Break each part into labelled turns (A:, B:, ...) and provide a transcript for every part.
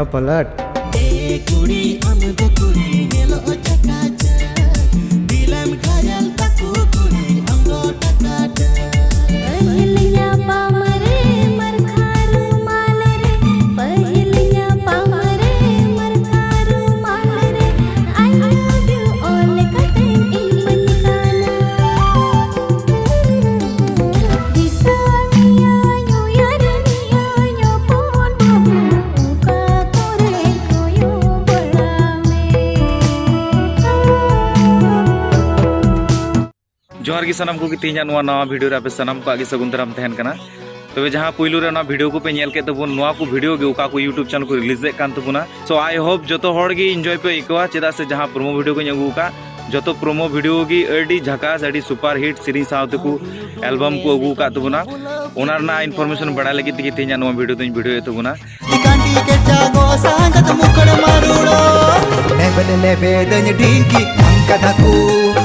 A: थोड़ा पलट
B: जोहार की सनम को तीना नवा वीडियो रे सनम को आगे सगुन दाराम तहन कना तबे जहां पुइलु रे ना वीडियो को पे नेल के तबुन नवा को वीडियो गे उका को यूट्यूब चैनल को रिलीज कान तबुना सो आई होप जतो होड़ गी एंजॉय पे इकवा चेदा से जहां प्रोमो वीडियो को अगू का जतो प्रोमो वीडियो गी अडी झकास अडी सुपर हिट सीरीज साउथ को एल्बम को अगू का तबुना ओना ना इन्फॉर्मेशन बड़ा लगी ती तीना नवा वीडियो तो वीडियो तबुना
C: कांटी के जागो सांगत मुकड़ मारुड़ो नेबे नेबे दन ढिंकी धंका धाकुड़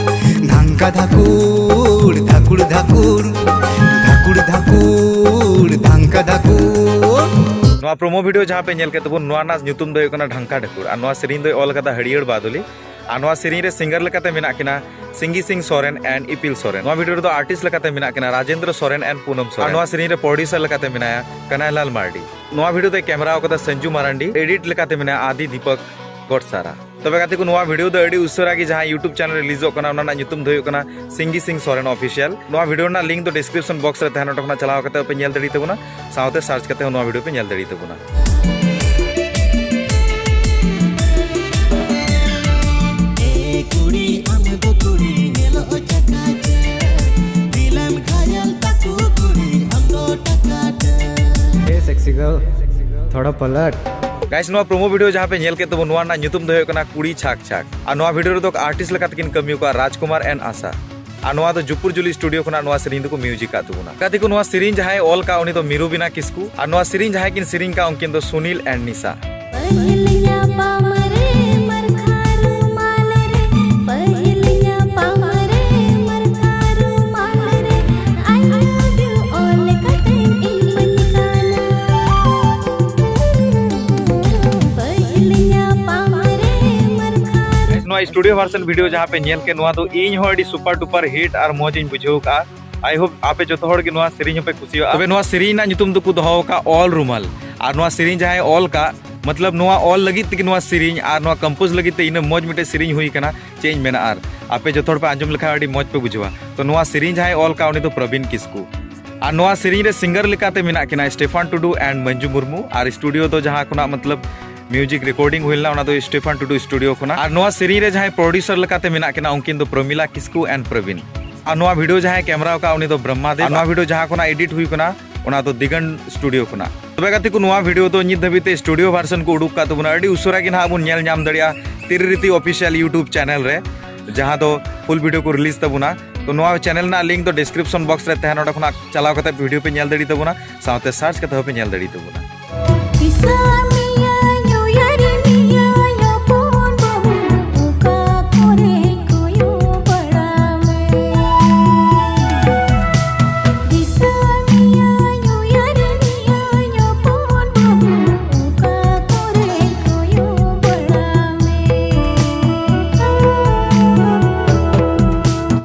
C: धाकुड़ धाकुड़ धाकुड़ धाकुड़ धंका धाकुड़
B: नवा प्रोमो वीडियो जहां पे नेल के तबुन नवा ना ᱧᱩᱛᱩᱢ ᱫᱚ ᱦᱩᱭᱩᱜ ᱠᱟᱱᱟ ढंका ढाकुर और नवा सेरिंग दो ऑल कदा हरियर बादुली और नवा सेरिंग रे सिंगर लेकाते मेना किना सिंगी सिंह सोरेन एंड इपिल सोरेन नवा वीडियो दो आर्टिस्ट लेकाते मेना किना राजेंद्र सोरेन एंड पूनम सोरेन नवा सेरिंग रे प्रोड्यूसर लेकाते मेनाया कन्हैयालाल मार्डी नवा वीडियो दो कैमरा कदा संजू मारांडी एडिट लेकाते मेना आदि दीपक गोडसारा तबे गाते को नवा वीडियो दो अडी उसरा की जहां यूट्यूब चैनल रिलीज होकना ओना ना ᱧᱩᱛᱩᱢ दो होकना सिंगी सिंह सोरेन ऑफिशियल नवा वीडियो ना लिंक दो डिस्क्रिप्शन बॉक्स रे तहना टकना चलाव कते पे नेल दड़ी तबुना साउते सर्च कते नवा वीडियो पे नेल दड़ी तबुना
A: सेक्सी गर्ल थोड़ा पलट
B: गाइस नवा प्रोमो वीडियो जहां पे नेल के तब नवा ना ᱧᱩᱛᱩᱢ दो होकना कुड़ी छाक छाक आ नवा वीडियो रे तो आर्टिस्ट लका तकिन कमियो का राजकुमार एंड आशा आ नवा दो जुपुर जुली स्टूडियो खना नवा सेरिंग दो को म्यूजिक का तुना काती को नवा सेरिंग जहां ऑल का उनी तो मीरूबिना किस्कू आ नवा सेरिंग जहां किन सेरिंग का उनकिन दो Sunil and Nisha studio version video जहां पे नेल के नवा तो इन होडी सुपर डुपर हिट और मौज इन बुझो का आई होप आपे जतो होड़ के नवा सेरिंग पे खुशी तबे नवा सेरिंग ना ᱧᱩᱛᱩᱢ दो को दहो का ऑल रुमाल और नवा सेरिंग जहां ऑल का मतलब नवा ऑल लगी ते नवा सेरिंग और नवा कंपोज लगी ते इन मौज मिटे सेरिंग हुई कना चेंज मेना और आपे जतो होड़ पे आंजम लेखा अडी मौज पे बुझवा तो नवा सेरिंग जहां ऑल का उनी तो प्रवीण किस्कू और नवा सेरिंग रे सिंगर लेकाते मेना किना स्टेफान टुडू एंड मंजू मुर्मू और स्टूडियो तो जहां कोना मतलब म्यूजिक रिकॉर्डिंग हुईला ओना दो स्टेफान टुडू स्टूडियो खना और नवा सेरिंग रे जहां प्रोड्यूसर लेकाते मेना किना उनकिन दो प्रमिला किस्कू एंड प्रवीण और नवा वीडियो जहां कैमरा का उनी दो ब्रह्मादेव नवा वीडियो जहां कोना एडिट हुई कना ओना दो दिगन स्टूडियो खना तबे गाती को नवा वीडियो तो नित धबिते स्टूडियो वर्जन को उडुक का तबुना अडी उसरा कि ना बुन नेल नाम दड़िया तिररीति ऑफिशियल यूट्यूब चैनल रे जहां दो फुल वीडियो को रिलीज तबुना तो नवा चैनल ना लिंक तो डिस्क्रिप्शन बॉक्स रे तहन ओडा खना चलाव कते वीडियो पे नेल दड़ी तबुना साथे सर्च कते पे नेल दड़ी तबुना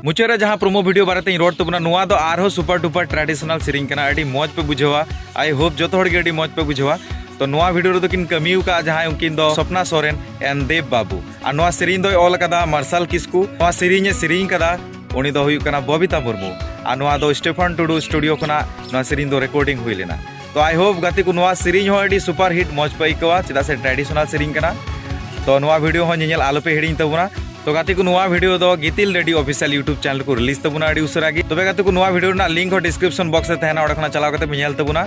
B: मुचारे जहां प्रोमो वीडियो बारे रोड तबना नुआ दो आरो सुपर डुपर ट्रेडिशनल सेरिंग कना अडी मौज पे बुझवा आई होप जो होड़ गे अडी मौज पे बुझवा तो नुआ वीडियो रो किन कमियु का जहां उनकिन दो सपना सोरेन एंड देव बाबू आ नुआ सेरिंग दो ऑल कदा मार्शल किस्कू नुआ सेरिंग कदा उनी दो हुई कना बबीता मुर्मू आ नुआ दो स्टेफान टुडू स्टूडियो खना नुआ सेरिंग दो रिकॉर्डिंग हुई लेना तो आई होप गाती को नुआ सेरिंग हो अडी सुपर हिट मौज पे इकवा चेदा से ट्रेडिशनल सेरिंग कना तो नुआ वीडियो हो नेल आलो पे हिडिंग तबुना तो गाती को नवा वीडियो दो गितिल रेडी ऑफिशियल यूट्यूब चैनल को रिलीज तबुना अडी उसरा गी तबे गाती को नवा वीडियो ना लिंक हो डिस्क्रिप्शन बॉक्स रे तहना ओडा खना चलाव कते पे नेल तबुना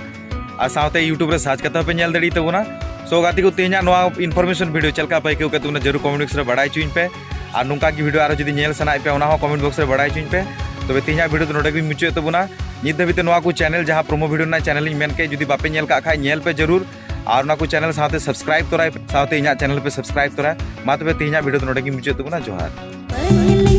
B: आ साथे यूट्यूब रे सर्च कते पे नेल दड़ी तबुना सो गाती को तेना नवा इन्फॉर्मेशन वीडियो चलका पाई के तुमने जरूर कमेंट बॉक्स रे बड़ाई चुइन पे और नुका की वीडियो आरो जदी नेल सनाई पे ओना हो कमेंट बॉक्स रे बड़ाई चुइन पे तबे तेना वीडियो तो नोडे भी मुचे तबुना नित धबिते नवा को चैनल जहां प्रोमो वीडियो ना चैनल मेन के जदी बापे नेल का खाय नेल पे जरूर और ना को चैनल साथे सब्सक्राइब तोराय साथे इना चैनल पे सब्सक्राइब तोराय मा तबे तेना वीडियो तो नोडे की मुचे तबुना जोहार